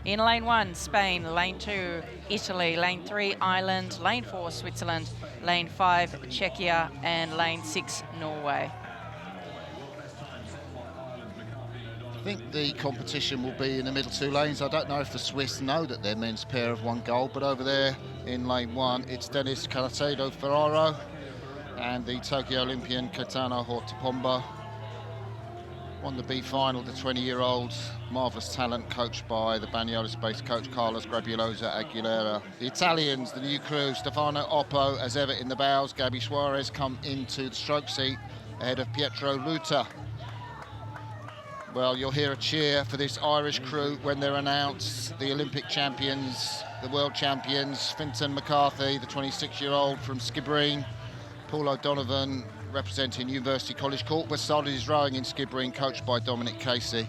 In lane 1, Spain. Lane 2, Italy. Lane 3, Ireland. Lane 4, Switzerland. Lane 5, Czechia. And lane 6, Norway. I think the competition will be in the middle 2 lanes. I don't know if the Swiss know that their men's pair have won gold, but over there in lane 1, it's Dennis Calacedo Ferraro and the Tokyo Olympian Caetano Hortopomba. Won the B final, the 20-year-old, marvellous talent, coached by the Banyoles-based coach Carlos Grabulosa Aguilera. The Italians, the new crew, Stefano Oppo as ever in the bows. Gabi Suarez come into the stroke seat ahead of Pietro Luta. Well, you'll hear a cheer for this Irish crew when they're announced. The Olympic champions, the world champions, Fintan McCarthy, the 26-year-old from Skibbereen, Paul O'Donovan, representing University College Cork, started his rowing in Skibbereen, coached by Dominic Casey.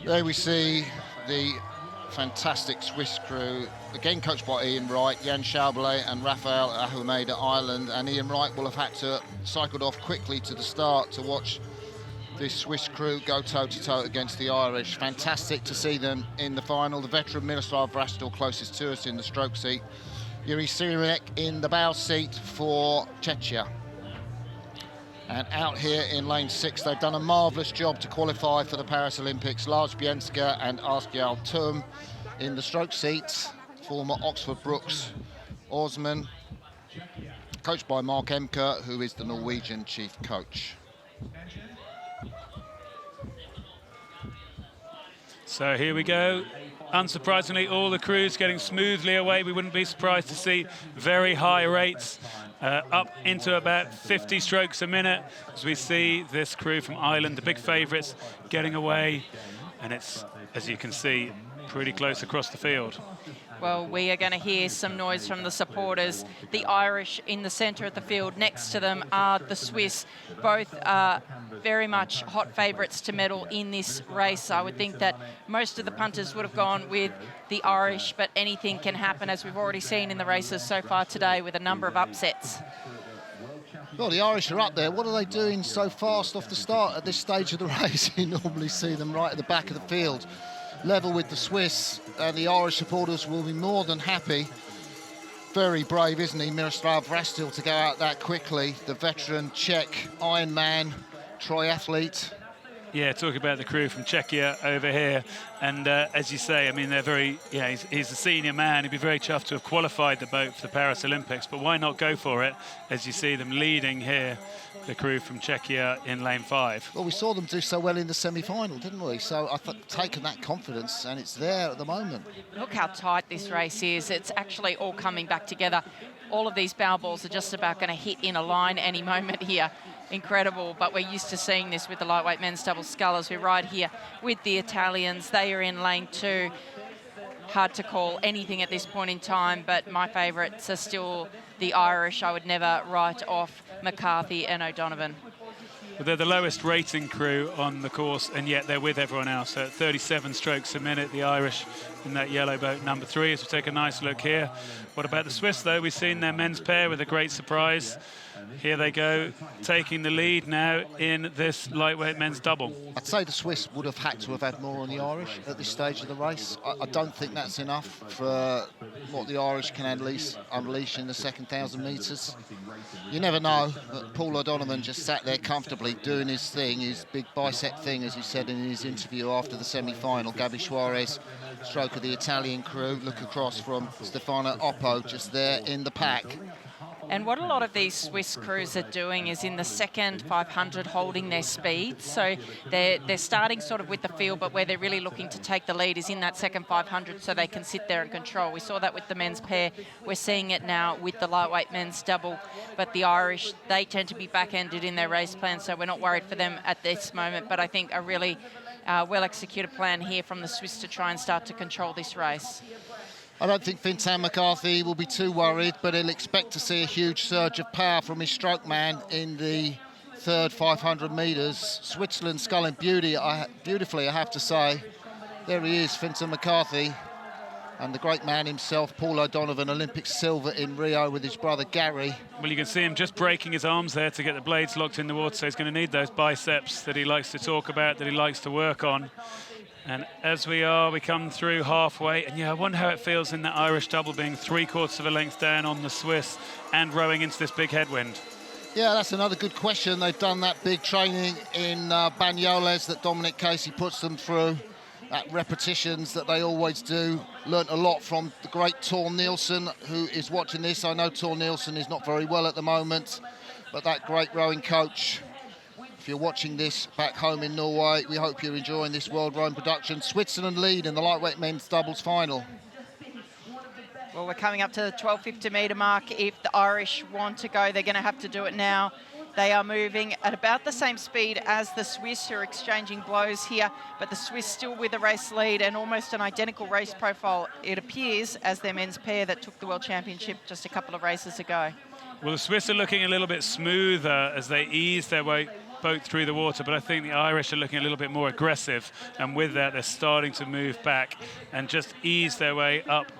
There we see the fantastic Swiss crew, again coached by Ian Wright, Jan Schaubelet and Rafael Ahumeda Ireland, and Ian Wright will have had to cycle off quickly to the start to watch this Swiss crew go toe-to-toe against the Irish. Fantastic to see them in the final. The veteran Miroslav Vrastil closest to us in the stroke seat. Yuri Sirinek in the bow seat for Czechia. And out here in lane 6, they've done a marvellous job to qualify for the Paris Olympics. Lars Bienska and Asgjald Thum in the stroke seats. Former Oxford Brooks oarsman, coached by Mark Emke, who is the Norwegian chief coach. So here we go. Unsurprisingly, all the crews getting smoothly away. We wouldn't be surprised to see very high rates, up into about 50 strokes a minute, as we see this crew from Ireland, the big favourites, getting away. And it's, as you can see, pretty close across the field. Well, we are going to hear some noise from the supporters. The Irish in the centre of the field. Next to them are the Swiss. Both are very much hot favourites to medal in this race. I would think that most of the punters would have gone with the Irish, but anything can happen, as we've already seen in the races so far today, with a number of upsets. Well, the Irish are up there. What are they doing so fast off the start at this stage of the race? You normally see them right at the back of the field, level with the Swiss, and the Irish supporters will be more than happy. Very brave, isn't he, Miroslav Vrastil, to go out that quickly. The veteran Czech Ironman triathlete. Yeah, talking about the crew from Czechia over here. And as you say, I mean, they're very, yeah, he's a senior man. He'd be very chuffed to have qualified the boat for the Paris Olympics, but why not go for it, as you see them leading here, the crew from Czechia in lane 5. Well, we saw them do so well in the semi-final, didn't we? So I've taken that confidence, and it's there at the moment. Look how tight this race is. It's actually all coming back together. All of these bow balls are just about going to hit in a line any moment here. Incredible, but we're used to seeing this with the lightweight men's double scullers. We're right here with the Italians. They are in lane 2. Hard to call anything at this point in time, but my favourites are still the Irish. I would never write off McCarthy and O'Donovan. But they're the lowest rating crew on the course, and yet they're with everyone else. So at 37 strokes a minute, the Irish in that yellow boat, number 3, as we take a nice look here. What about the Swiss, though? We've seen their men's pair with a great surprise. Here they go, taking the lead now in this lightweight men's double. I'd say the Swiss would have had to have had more on the Irish at this stage of the race. I don't think that's enough for what the Irish can unleash in the second 1,000 metres. You never know, but Paul O'Donovan just sat there comfortably doing his thing, his big bicep thing, as he said in his interview after the semi-final. Gabi Suarez, stroke of the Italian crew, look across from Stefano Oppo, just there in the pack. And what a lot of these Swiss crews are doing is in the second 500 holding their speed. So they're starting sort of with the field, but where they're really looking to take the lead is in that second 500 so they can sit there and control. We saw that with the men's pair. We're seeing it now with the lightweight men's double. But the Irish, they tend to be back-ended in their race plan, so we're not worried for them at this moment. But I think a really well-executed plan here from the Swiss to try and start to control this race. I don't think Fintan McCarthy will be too worried, but he'll expect to see a huge surge of power from his stroke man in the third 500 metres. Switzerland sculling beautifully, I have to say. There he is, Fintan McCarthy, and the great man himself, Paul O'Donovan, Olympic silver in Rio with his brother Gary. Well, you can see him just breaking his arms there to get the blades locked in the water, so he's going to need those biceps that he likes to talk about, that he likes to work on. And as we come through halfway. And yeah, I wonder how it feels in that Irish double being 3/4 of a length down on the Swiss and rowing into this big headwind. Yeah, that's another good question. They've done that big training in Banyoles that Dominic Casey puts them through, at repetitions that they always do. Learnt a lot from the great Tor Nielsen, who is watching this. I know Tor Nielsen is not very well at the moment, but that great rowing coach, if you're watching this back home in Norway, we hope you're enjoying this World Rowing production. Switzerland lead in the lightweight men's doubles final. Well, we're coming up to the 1250 metre mark. If the Irish want to go, they're going to have to do it now. They are moving at about the same speed as the Swiss, who are exchanging blows here, but the Swiss still with a race lead and almost an identical race profile, it appears, as their men's pair that took the World Championship just a couple of races ago. Well, the Swiss are looking a little bit smoother as they ease their way boat through the water, but I think the Irish are looking a little bit more aggressive, and with that they're starting to move back and just ease their way up.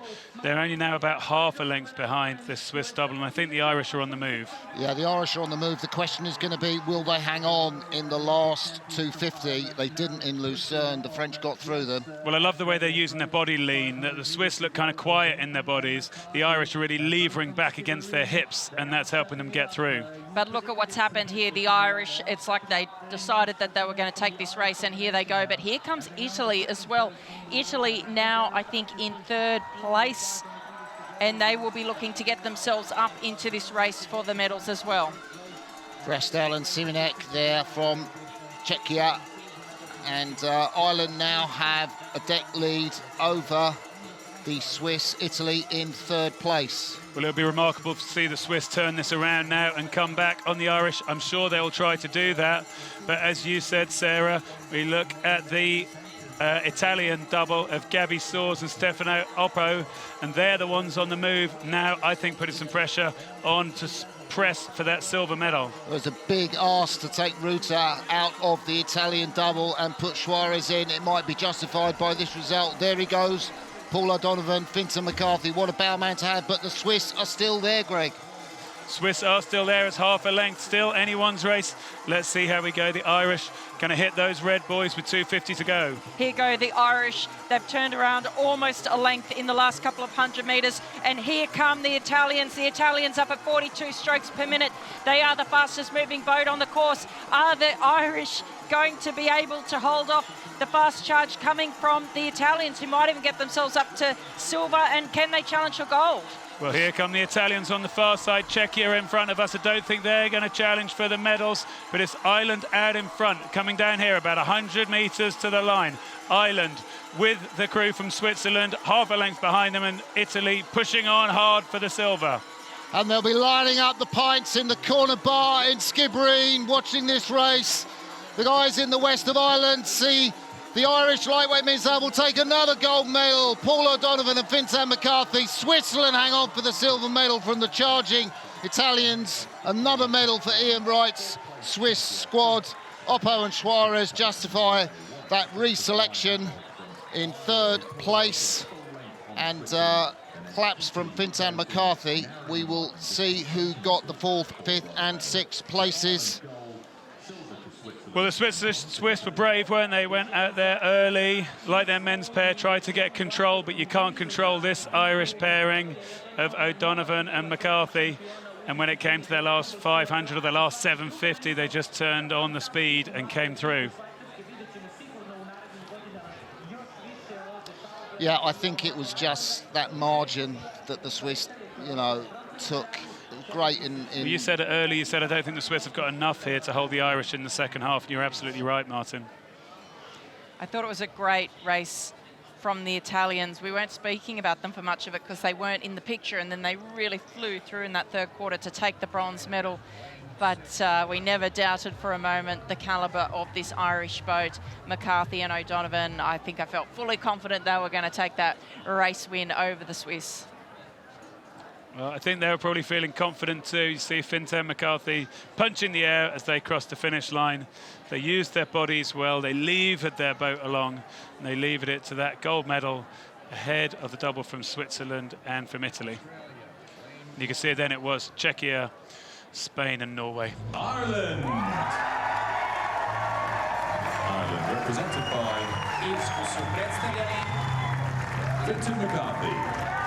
They're only now about half a length behind this Swiss double, and I think the Irish are on the move. Yeah, the Irish are on the move. The question is going to be, will they hang on in the last 250? They didn't in Lucerne. The French got through them. Well, I love the way they're using their body lean. The Swiss look kind of quiet in their bodies. The Irish are really levering back against their hips, and that's helping them get through. But look at what's happened here. The Irish, it's like they decided that they were going to take this race, and here they go. But here comes Italy as well. Italy now, I think, in third place, and they will be looking to get themselves up into this race for the medals as well. Brestel and Simonek there from Czechia, and Ireland now have a deck lead over the Swiss. Italy in third place. Well, it'll be remarkable to see the Swiss turn this around now and come back on the Irish. I'm sure they'll try to do that. But as you said, Sarah, we look at the Italian double of Gabby Soers and Stefano Oppo, and they're the ones on the move now, I think, putting some pressure on to press for that silver medal. There's a big ask to take Ruta out of the Italian double and put Suarez in. It might be justified by this result. There he goes. Paul O'Donovan, Fintan McCarthy, what a bow man to have, but the Swiss are still there, Greg. Swiss are still there. It's half a length, still anyone's race. Let's see how we go. The Irish going to hit those red boys with 250 to go. Here go the Irish. They've turned around almost a length in the last couple of 100 metres. And here come the Italians. The Italians up at 42 strokes per minute. They are the fastest moving boat on the course. Are the Irish going to be able to hold off the fast charge coming from the Italians, who might even get themselves up to silver? And can they challenge for gold? Well, here come the Italians on the far side. Czechia in front of us. I don't think they're going to challenge for the medals, but it's Ireland out in front, coming down here about 100 metres to the line. Ireland with the crew from Switzerland, half a length behind them, and Italy pushing on hard for the silver. And they'll be lining up the pints in the corner bar in Skibbereen, watching this race. The guys in the west of Ireland see the Irish lightweight men's double take another gold medal. Paul O'Donovan and Fintan McCarthy. Switzerland hang on for the silver medal from the charging Italians. Another medal for Ian Wright's Swiss squad. Oppo and Suarez justify that reselection in third place. And claps from Fintan McCarthy. We will see who got the fourth, fifth and sixth places. Well, the Swiss were brave, weren't they? Went out there early, like their men's pair, tried to get control, but you can't control this Irish pairing of O'Donovan and McCarthy. And when it came to their last 500 or their last 750, they just turned on the speed and came through. Yeah, I think it was just that margin that the Swiss, took. Great in... Well, you said it earlier, you said, I don't think the Swiss have got enough here to hold the Irish in the second half, and you're absolutely right, Martin. I thought it was a great race from the Italians. We weren't speaking about them for much of it because they weren't in the picture, and then they really flew through in that third quarter to take the bronze medal. But we never doubted for a moment the calibre of this Irish boat. McCarthy and O'Donovan, I think I felt fully confident they were going to take that race win over the Swiss. Well, I think they were probably feeling confident too. You see Fintan McCarthy punch in the air as they cross the finish line. They used their bodies well. They levered their boat along, and they levered it to that gold medal ahead of the double from Switzerland and from Italy. And you can see then it was Czechia, Spain and Norway. Ireland. Ireland represented by Irsku su predstavljeni Finton McCarthy.